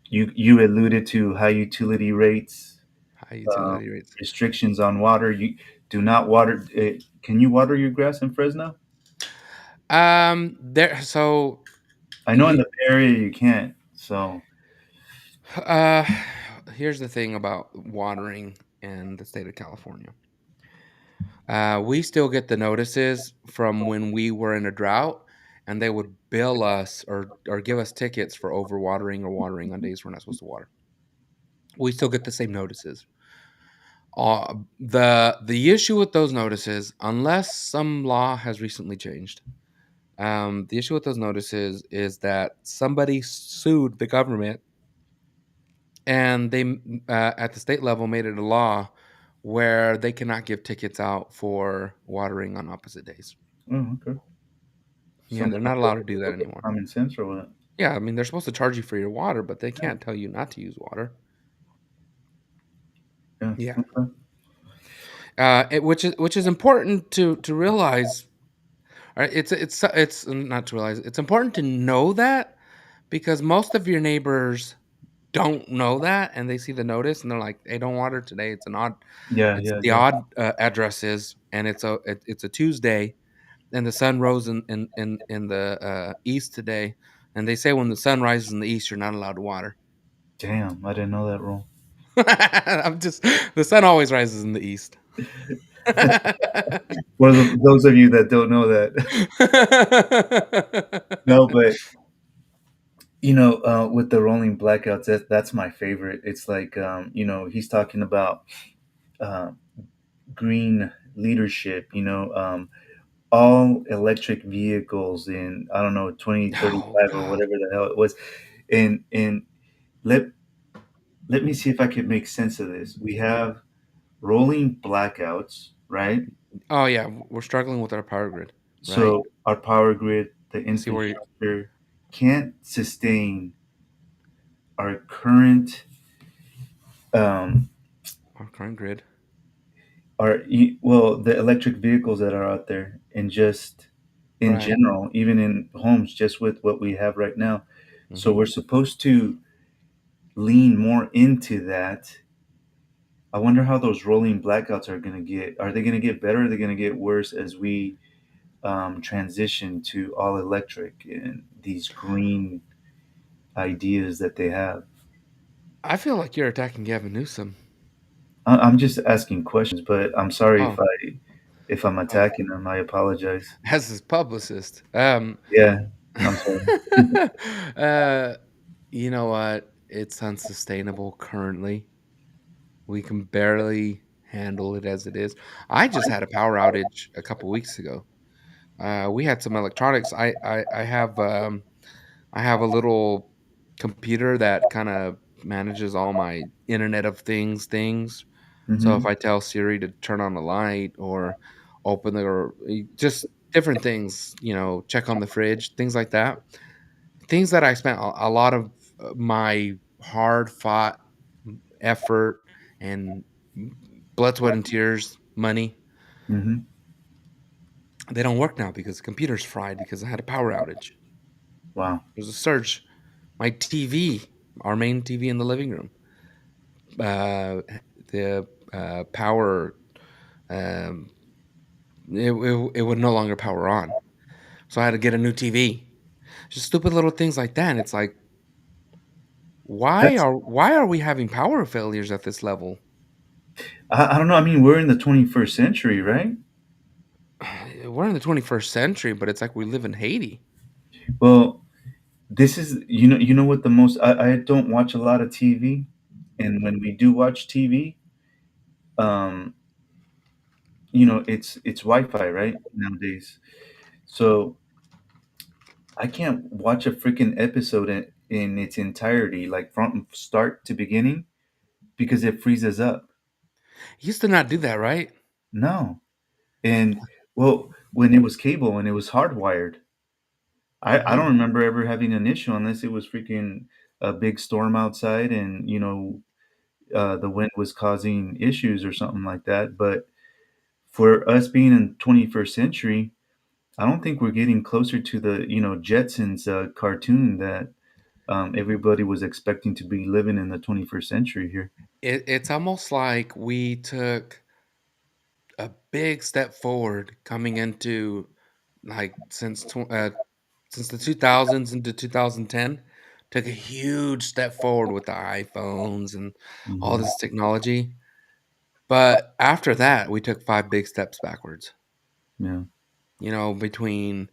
You alluded to high utility rates, high um, utility rates. restrictions on water. You do not water. Can you water your grass in Fresno? There. So, I know in you, the Bay Area you can't. So uh, here's the thing about watering in the state of California. We still get the notices from when we were in a drought, and they would bill us or give us tickets for overwatering or watering on days we're not supposed to water. We still get the same notices. The issue with those notices, unless some law has recently changed, the issue with those notices is that somebody sued the government, and they at the state level made it a law where they cannot give tickets out for watering on opposite days. oh, okay. Yeah, they're Sometimes not a allowed to do that little bit anymore. common sense or what? Yeah, I mean, they're supposed to charge you for your water, but they Yeah, can't tell you not to use water. yeah. Yeah, Okay. which is important to realize. Right? It's not to realize. It's important to know that because most of your neighbors don't know that, and they see the notice and they're like, "Hey, don't water today. Yeah, It's yeah, the yeah. odd addresses, and it's a Tuesday, and the sun rose in the east today, and they say when the sun rises in the east, you're not allowed to water." Damn, I didn't know that rule. I'm just the sun always rises in the east. For those of you that don't know that, no, but with the rolling blackouts, that's my favorite. It's like, he's talking about uh, green leadership. All electric vehicles in, I don't know, Oh 2035 or God. whatever the hell it was. And let let me see if I can make sense of this. We have rolling blackouts, right? Oh yeah, we're struggling with our power grid, right? So our power grid, the I see where you infrastructure can't sustain our current, um, our current grid, the electric vehicles that are out there, and just in right? general, even in homes, just with what we have right now. So Hmm. we're supposed to lean more into that. I wonder how those rolling blackouts are going to get. Are they going to get better? Or are they going to get worse as we transition to all electric and these green ideas that they have? I feel like you're attacking Gavin Newsom. I'm just asking questions, but I'm sorry Oh, if I'm oh, attacking them. I apologize. as his publicist. Yeah, I'm sorry. uh, you know what? It's unsustainable currently. We can barely handle it as it is. I just had a power outage a couple weeks ago. We had some electronics. I have a little computer that kind of manages all my Internet of Things. So if Hmm. I tell Siri to turn on the light or open the or just different things, check on the fridge, things like that. Things that I spent a lot of my hard fought effort and blood, sweat, and tears, money, Hmm. they don't work now because the computer's fried because I had a power outage. Wow. There's a surge. My TV, our main TV in the living room, uh, the power, um, it would no longer power on. So I had to get a new TV. Just stupid little things like that. And it's like, That's why are we having power failures at this level? I don't know. I mean, we're in the 21st century, right? We're in the 21st century, but it's like we live in Haiti. Well, this is what the most I don't watch a lot of TV, and when we do watch TV, um, it's Wi-Fi, right, nowadays. So I can't watch a freaking episode in its entirety, like from start to beginning, because it freezes up. He used to not do that, right? No. And well, when it was cable and it was hardwired, I Hmm. don't remember ever having an issue unless it was freaking a big storm outside and the wind was causing issues or something like that. But for us being in 21st century, I don't think we're getting closer to the Jetsons cartoon that everybody was expecting to be living in the 21st century here. It's almost like we took a big step forward coming into like since the 2000s into 2010, took a huge step forward with the iPhones and all Hmm. this technology. But after that, we took five big steps backwards. Yeah, Between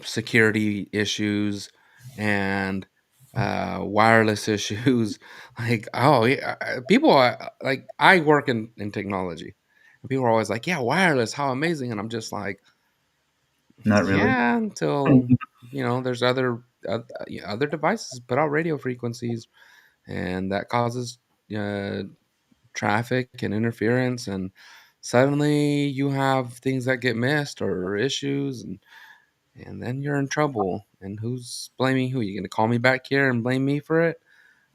security issues and wireless issues. Like, oh, yeah, people are like, I work in technology, and people are always like, yeah, wireless, how amazing. And I'm just like, not really. yeah, until there's other devices put out radio frequencies, and that causes uh, traffic and interference, and suddenly you have things that get missed or issues, and then you're in trouble. And who's blaming who? You gonna call me back here and blame me for it?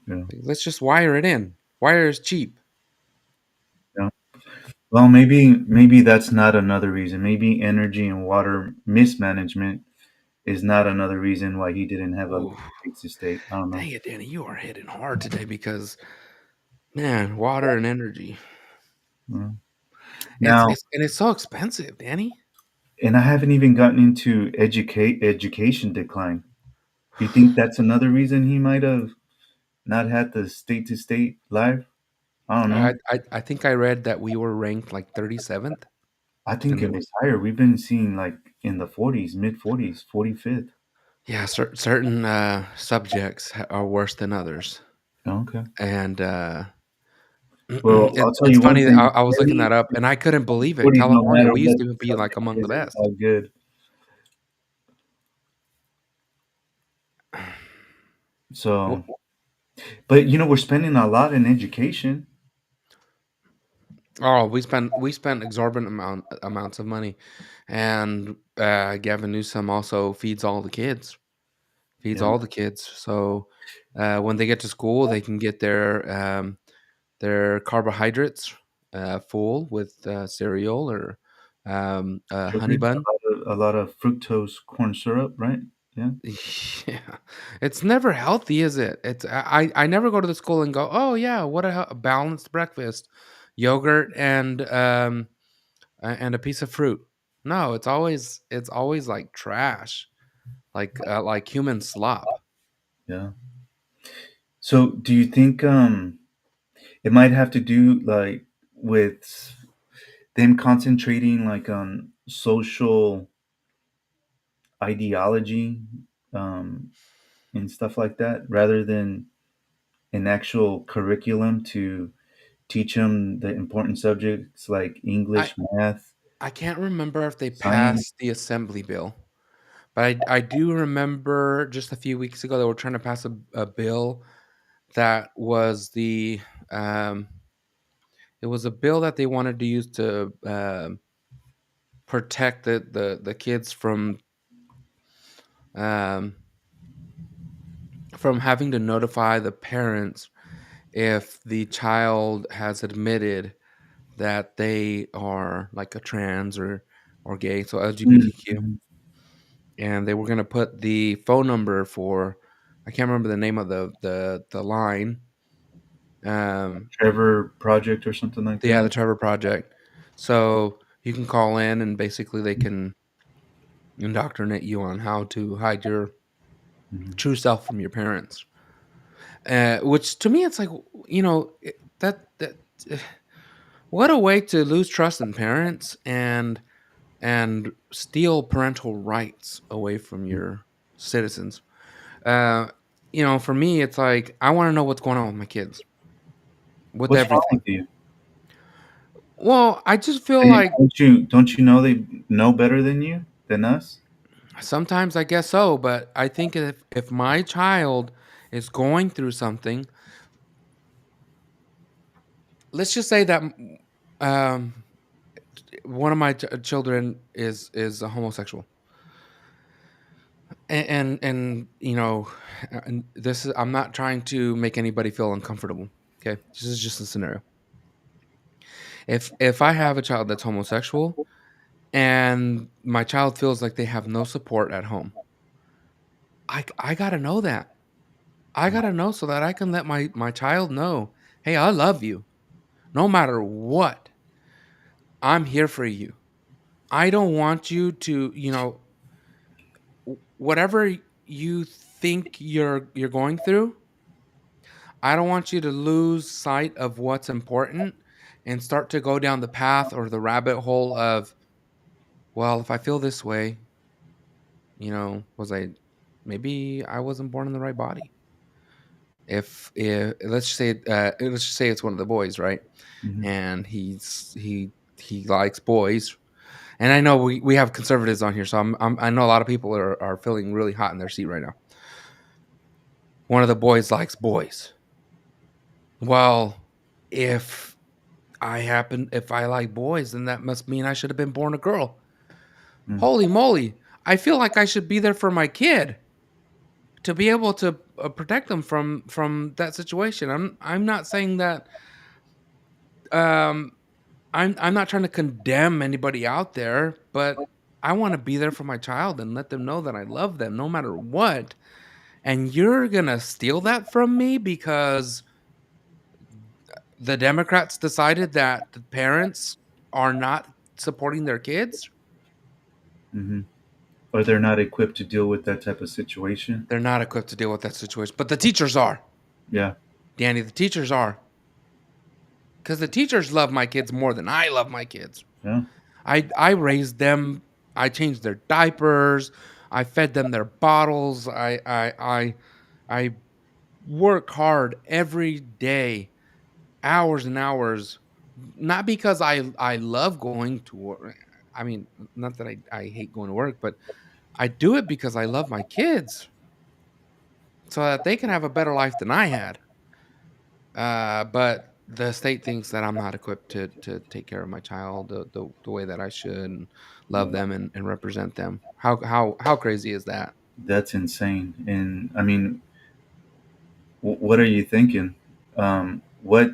Yeah, Like, let's just wire it in. Wire is cheap. yeah. Well, maybe that's not another reason. Maybe energy and water mismanagement is not another reason why he didn't have a Ooh, fixed estate. I don't know. dang it, Danny, you are hitting hard today because man, water and energy. Yeah. It's Now, it's and it's so expensive, Danny. and I haven't even gotten into education decline. Do you think that's another reason he might have not had the state to state live? I don't know. I think I read that we were ranked like 37th I think in it the was higher. We've been seeing like in the 40s, mid 40s, 45th. Yeah, certain subjects are worse than others, Okay. and Well, I'll tell it's you one funny that thing. I was looking Study that up, and I couldn't believe it. 40 no California, matter we used what to the be like subject among the is, it's best. all good. So, Wh- but we're spending a lot in education. Oh, we spent exorbitant amounts of money, and Gavin Newsom also feeds all the kids. Feeds Yeah. all the kids, so when they get to school, they can get their carbohydrates full with cereal or Sugar, honey bun. a lot of fructose corn syrup, right? Yeah. Yeah, it's never healthy, is it? I never go to the school and go, oh yeah, what a balanced breakfast, yogurt and a piece of fruit. No, it's always like trash, like human slop. Yeah. So, do you think it might have to do like with them concentrating like on social ideology um, and stuff like that, rather than an actual curriculum to teach them the important subjects like I English, math, I can't remember if they science? passed the assembly bill, but I do remember just a few weeks ago they were trying to pass a bill that was um it was a bill that they wanted to use to protect the kids um from having to notify the parents if the child has admitted that they are like a trans or gay, so LGBTQ, Mhm. and they were gonna put the phone number for, I can't remember the name of the line, um, Trevor Project or something like yeah, the that. Trevor Project. So you can call in and basically they can indoctrinate you on how to hide your Mhm. true self from your parents. Which to me, it's like, that what a way to lose trust in parents and steal parental rights away from your citizens. Uh, for me, it's like I want to know what's going on with my kids, with What's wrong with everything. you? Well, I just feel like Don't you know they know better than you, than us? sometimes I guess so, but I think if my child is going through something, let's just say that um, one of my children is a homosexual, and and this is, I'm not trying to make anybody feel uncomfortable. Okay, this is just a scenario. If I have a child that's homosexual and my child feels like they have no support at home, I gotta know that. I gotta know so that I can let my child know, hey, I love you. No matter what, I'm here for you. I don't want you to, whatever you think you're going through, I don't want you to lose sight of what's important and start to go down the path or the rabbit hole of, well, if I feel this way, was I maybe I wasn't born in the right body. If let's just say it's one of the boys, right? Mhm. And he likes boys. And I know we have conservatives on here, so I know a lot of people are feeling really hot in their seat right now. One of the boys likes boys. Well, if if I like boys, then that must mean I should have been born a girl. Mm. Holy moly! I feel like I should be there for my kid to be able to protect them from that situation. I'm not saying that um I'm not trying to condemn anybody out there, but I want to be there for my child and let them know that I love them no matter what. And you're going to steal that from me because the Democrats decided that the parents are not supporting their kids? Mhm. Or they're not equipped to deal with that type of situation. They're not equipped to deal with that situation, but the teachers are. Yeah. Danny, the teachers are. Cuz the teachers love my kids more than I love my kids. Yeah. I raised them. I changed their diapers. I fed them their bottles. I work hard every day, hours and hours, not because I love going to work. I mean, not that I hate going to work, but I do it because I love my kids so that they can have a better life than I had. But the state thinks that I'm not equipped to take care of my child the way that I should and love them and represent them. How crazy is that? That's insane. And I mean, what are you thinking? What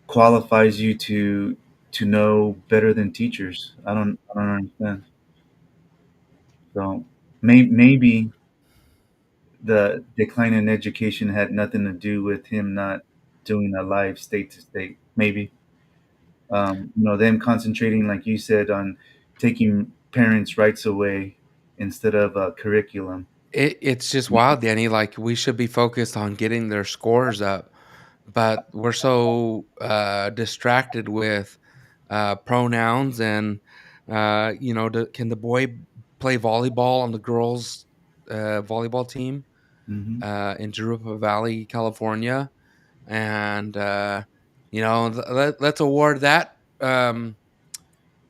qualifies you to know better than teachers? I don't understand. So maybe the decline in education had nothing to do with him not doing a live state to state. Maybe them concentrating, like you said, on taking parents' rights away instead of curriculum. It's just wild, Danny. Like we should be focused on getting their scores up, but we're so distracted with pronouns and can the boy play volleyball on the girls' volleyball team Hmm. in Jurupa Valley, California, and let's award that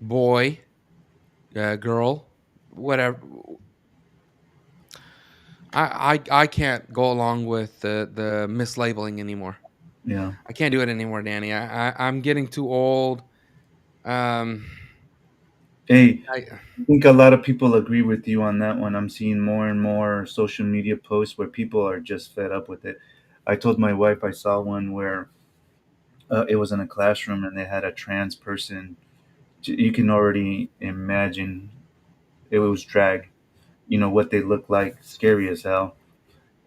boy, girl, whatever. I can't go along with the mislabeling anymore. Yeah. I can't do it anymore, Danny. I'm getting too old. Um, Hey, I I think a lot of people agree with you on that one. I'm seeing more and more social media posts where people are just fed up with it. I told my wife I saw one where it was in a classroom and they had a trans person. You can already imagine it was drag. You know what they look like, scary as hell.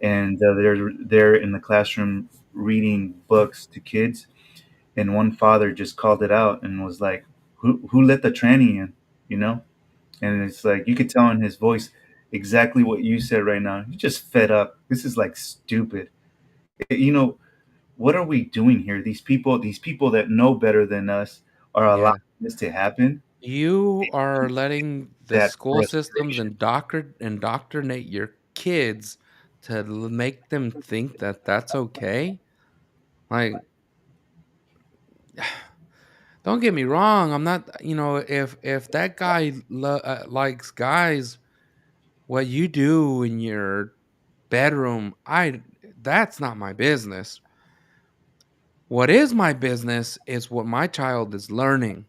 And they're in the classroom reading books to kids, and one father just called it out and was like, "Who let the tranny in?" You know, and it's like you could tell in his voice exactly what you said right now. He's just fed up. This is like stupid. You know, what are we doing here? These people that know better than us are allowing yeah. this to happen. You are letting the That school systems frustration. indoctrinate your kids to make them think that that's okay. Like, don't get me wrong. I'm not. If that guy likes guys, what you do in your bedroom, I that's not my business. What is my business is what my child is learning.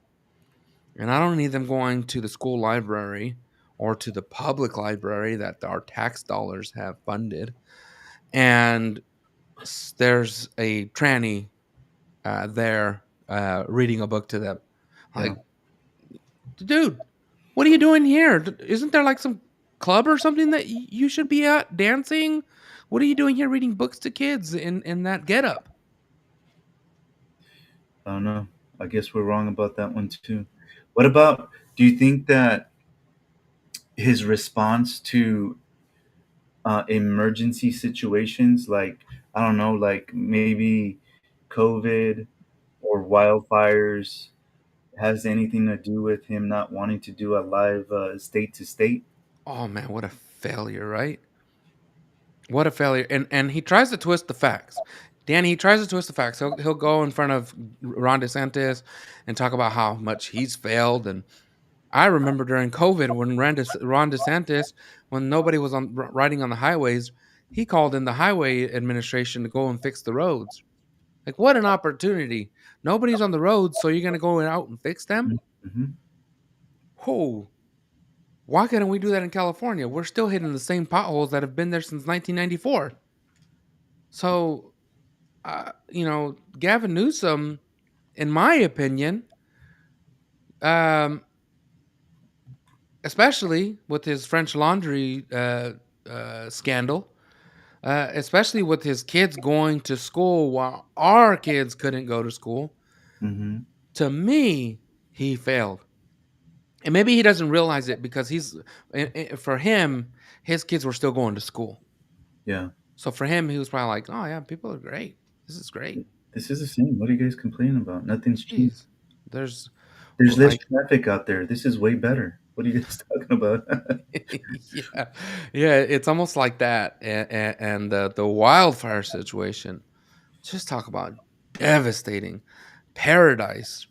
And I don't need them going to the school library or to the public library that our tax dollars have funded. And there's a tranny there reading a book to them. Yeah. Like, dude, what are you doing here? Isn't there like some club or something that you should be at dancing? What are you doing here reading books to kids in that getup? I don't know. I guess we're wrong about that one too. What about? Do you think that his response to emergency situations, like I don't know, like maybe COVID or wildfires, has anything to do with him not wanting to do a live state to state? Oh man, what a failure, right? What a failure! And he tries to twist the facts. Danny, he tries to twist the facts. He'll go in front of Ron DeSantis and talk about how much he's failed. And I remember during COVID when Ron DeSantis, when nobody was riding on the highways, he called in the highway administration to go and fix the roads. Like what an opportunity! Nobody's on the roads, so you're gonna go out and fix them? Mm-hmm. Who? Why couldn't we do that in California? We're still hitting the same potholes that have been there since 1994. So Gavin Newsom, in my opinion, um, especially with his French Laundry scandal, especially with his kids going to school while our kids couldn't go to school, Mm-hmm. to me, he failed. And maybe he doesn't realize it because for him, his kids were still going to school. Yeah. So for him, he was probably like, "Oh yeah, people are great. This is great. This is the same. What are you guys complaining about? Nothing's changed. Jeez, there's There's less like traffic out there. This is way better. What are you guys talking about? Yeah, yeah, it's almost like that. And the wildfire situation. Just talk about devastating. Paradise,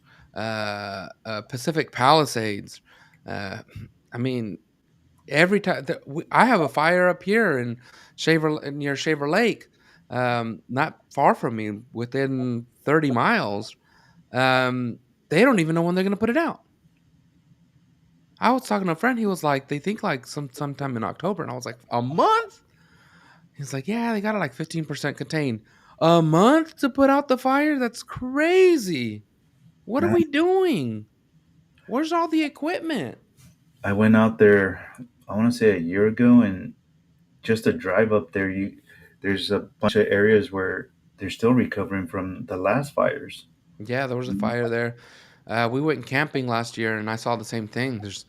Pacific Palisades. Uh, I mean, every time I have a fire up here in Shaver near Shaver Lake, not far from me, within 30 miles. Um, they don't even know when they're going to put it out. I was talking to a friend. He was like, they think like sometime in October, and I was like, a month. He's like, yeah, they got it like 15% contained. A month to put out the fire? That's crazy. What are Man, we doing? Where's all the equipment? I went out there, I want to say a year ago, and just a drive up there, there's a bunch of areas where they're still recovering from the last fires. Yeah, there was a fire there. We went camping last year, and I saw the same thing. There's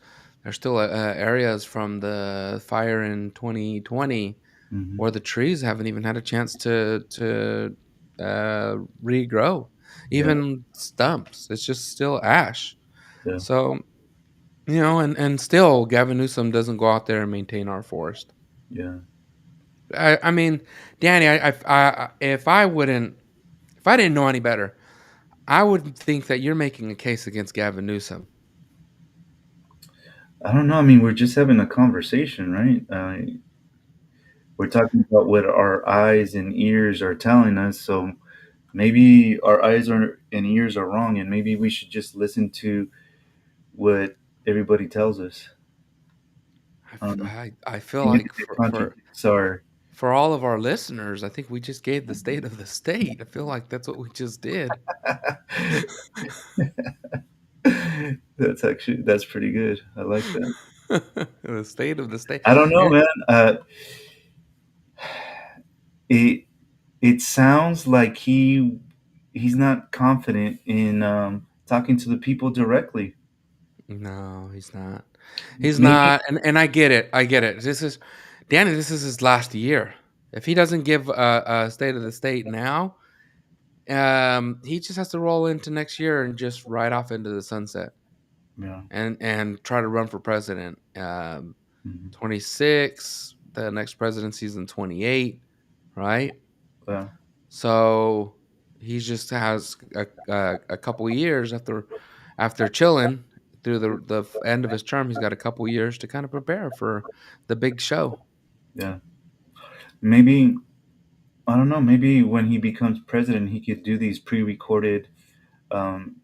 still areas from the fire in 2020 Mm-hmm. where the trees haven't even had a chance to regrow. Yeah, Even stumps, it's just still ash. yeah, So and still Gavin Newsom doesn't go out there and maintain our forest. yeah. I mean, Danny, if I didn't know any better, I would think that you're making a case against Gavin Newsom. I don't know. I mean, we're just having a conversation, right? We're talking about what our eyes and ears are telling us. So maybe our and ears are wrong, and maybe we should just listen to what everybody tells us. I don't know. I feel Even like if it contradicts our. for all of our listeners, I think we just gave the state of the state. I feel like that's what we just did. That's pretty good. I like that. The state of the state. I don't know, Eh, man. It it sounds like he's not confident in talking to the people directly. No, he's not. He's Maybe, not, and I get it. I get it. This is Danny. This is his last year. If he doesn't give a state of the state now, he just has to roll into next year and just ride off into the sunset yeah, and try to run for president. mhm, 26. The next presidency is in 28, right? yeah, So he just has a couple years after chilling through the end of his term. He's got a couple years to kind of prepare for the big show. yeah. Maybe I don't know. Maybe when he becomes president, he could do these pre-recorded. Um,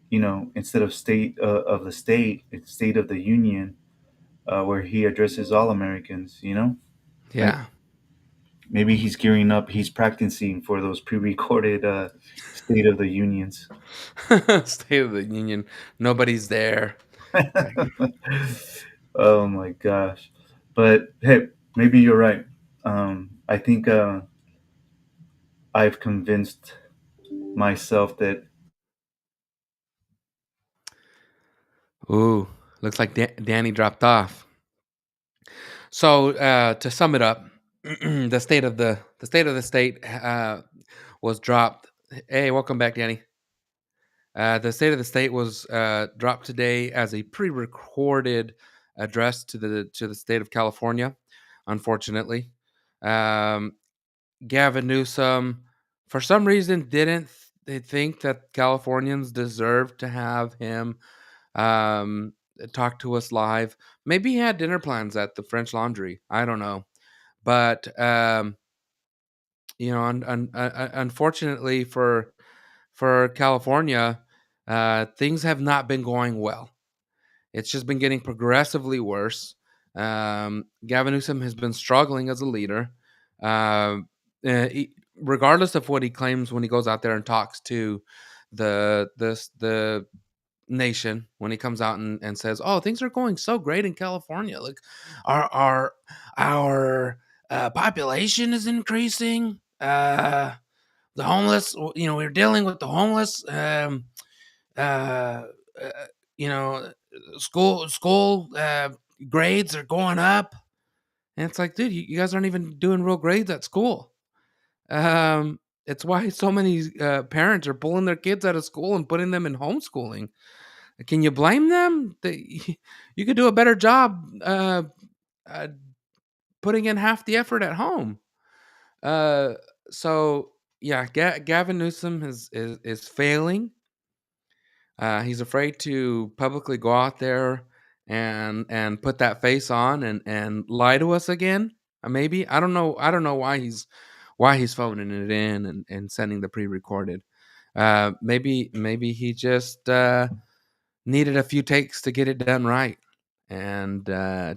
instead of state of the state, it's State of the Union, where he addresses all Americans. Like Yeah. maybe he's gearing up. He's practicing for those pre-recorded State of the Unions. State of the Union. Nobody's there. Oh my gosh. But hey, maybe you're right. I think I've convinced myself that. Ooh, looks like Danny dropped off. So to sum it up, the state of the state was dropped. Hey, welcome back, Danny. The state of the state was dropped today as a pre-recorded address to the state of California. Unfortunately, um, Gavin Newsom, for some reason, didn't they think that Californians deserved to have him um, talk to us live? Maybe he had dinner plans at the French Laundry. I don't know, but unfortunately for California, things have not been going well. It's just been getting progressively worse. Gavin Newsom has been struggling as a leader. Regardless of what he claims when he goes out there and talks to the nation, when he comes out and says, "Oh, things are going so great in California. Like our population is increasing. The homeless, we're dealing with the homeless. Uh, uh, you know, school grades are going up, and it's like, dude, you guys aren't even doing real grades at school. It's why so many parents are pulling their kids out of school and putting them in homeschooling. Can you blame them? You could do a better job uh, putting in half the effort at home. Uh, so yeah, Gavin Newsom is failing. He's afraid to publicly go out there and put that face on and lie to us again. Maybe I don't know. I don't know why he's phoning it in and sending the pre-recorded. Maybe he just needed a few takes to get it done right, and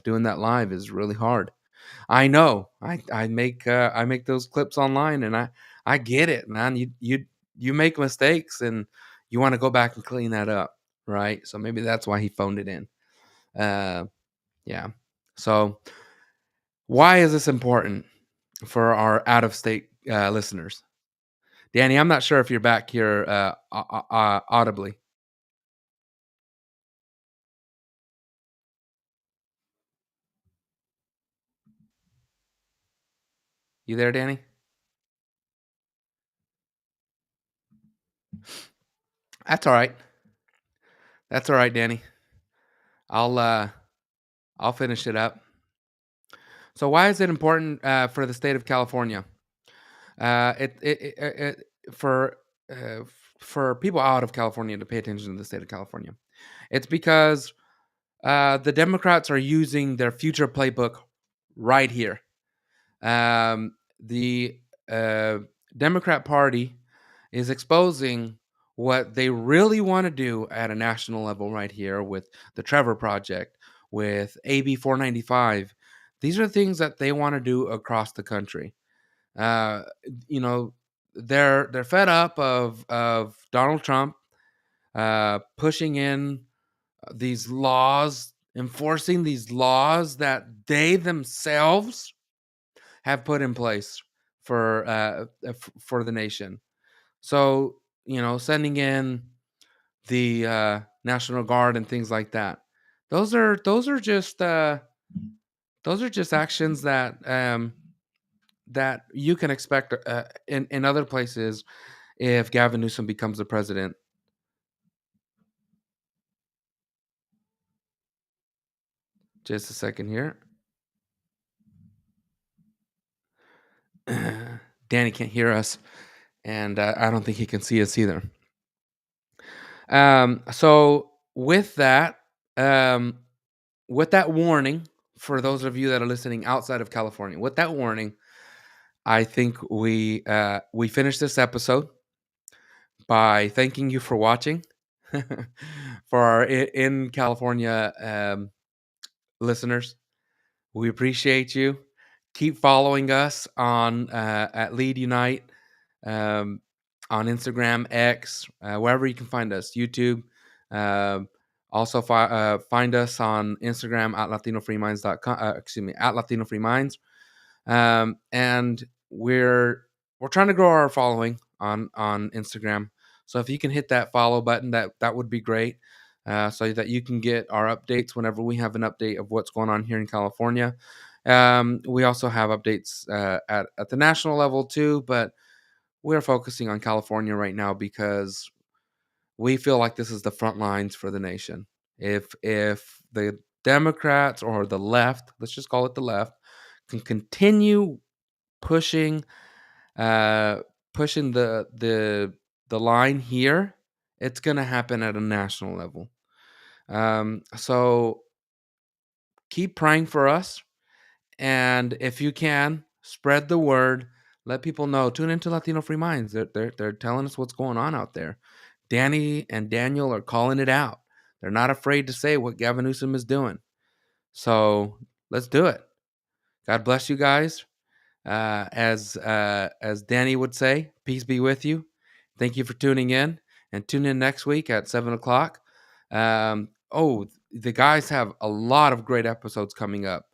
doing that live is really hard. I know. I make those clips online, and I get it, man. You make mistakes, and you want to go back and clean that up, right? So maybe that's why he phoned it in. Uh, yeah. So why is this important for our out of state listeners? Danny, I'm not sure if you're back here audibly. You there, Danny? That's all right. That's all right, Danny. I'll uh, I'll finish it up. So why is it important for the state of California? It uh, for people out of California to pay attention to the state of California. It's because the Democrats are using their future playbook right here. The uh, Democrat Party is exposing what they really want to do at a national level right here with the Trevor Project, with AB 495. These are things that they want to do across the country. Uh, you know, they're fed up of Donald Trump pushing in these laws, enforcing these laws that they themselves have put in place for the nation. So sending in the National Guard and things like that. Those are just actions that you can expect in other places if Gavin Newsom becomes the president. Just a second here. Danny can't hear us, and I don't think he can see us either. So um, with that warning, for those of you that are listening outside of California, with that warning, I think we finish this episode by thanking you for watching. For our in California listeners, we appreciate you. Keep following us on at Lead Unite, um, on Instagram, X, wherever you can find us, YouTube. Um, Also, find us on Instagram at LatinoFreeMinds.com. Excuse me, at Latino Free Minds. And we're trying to grow our following on Instagram. So if you can hit that follow button, that would be great. So that you can get our updates whenever we have an update of what's going on here in California. We also have updates at the national level too, but we're focusing on California right now because we feel like this is the front lines for the nation. If the Democrats or the left, let's just call it the left, can continue pushing uh pushing the line here, it's going to happen at a national level. So keep praying for us, and if you can, spread the word. Let people know. Tune into Latino Free Minds. They're telling us what's going on out there. Danny and Daniel are calling it out. They're not afraid to say what Gavin Newsom is doing. So let's do it. God bless you guys. As Danny would say, peace be with you. Thank you for tuning in, and tune in next week at 7 o'clock. The guys have a lot of great episodes coming up.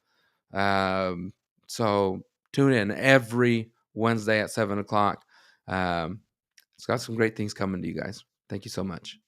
So tune in every Wednesday at 7 o'clock. It's got some great things coming to you guys. Thank you so much.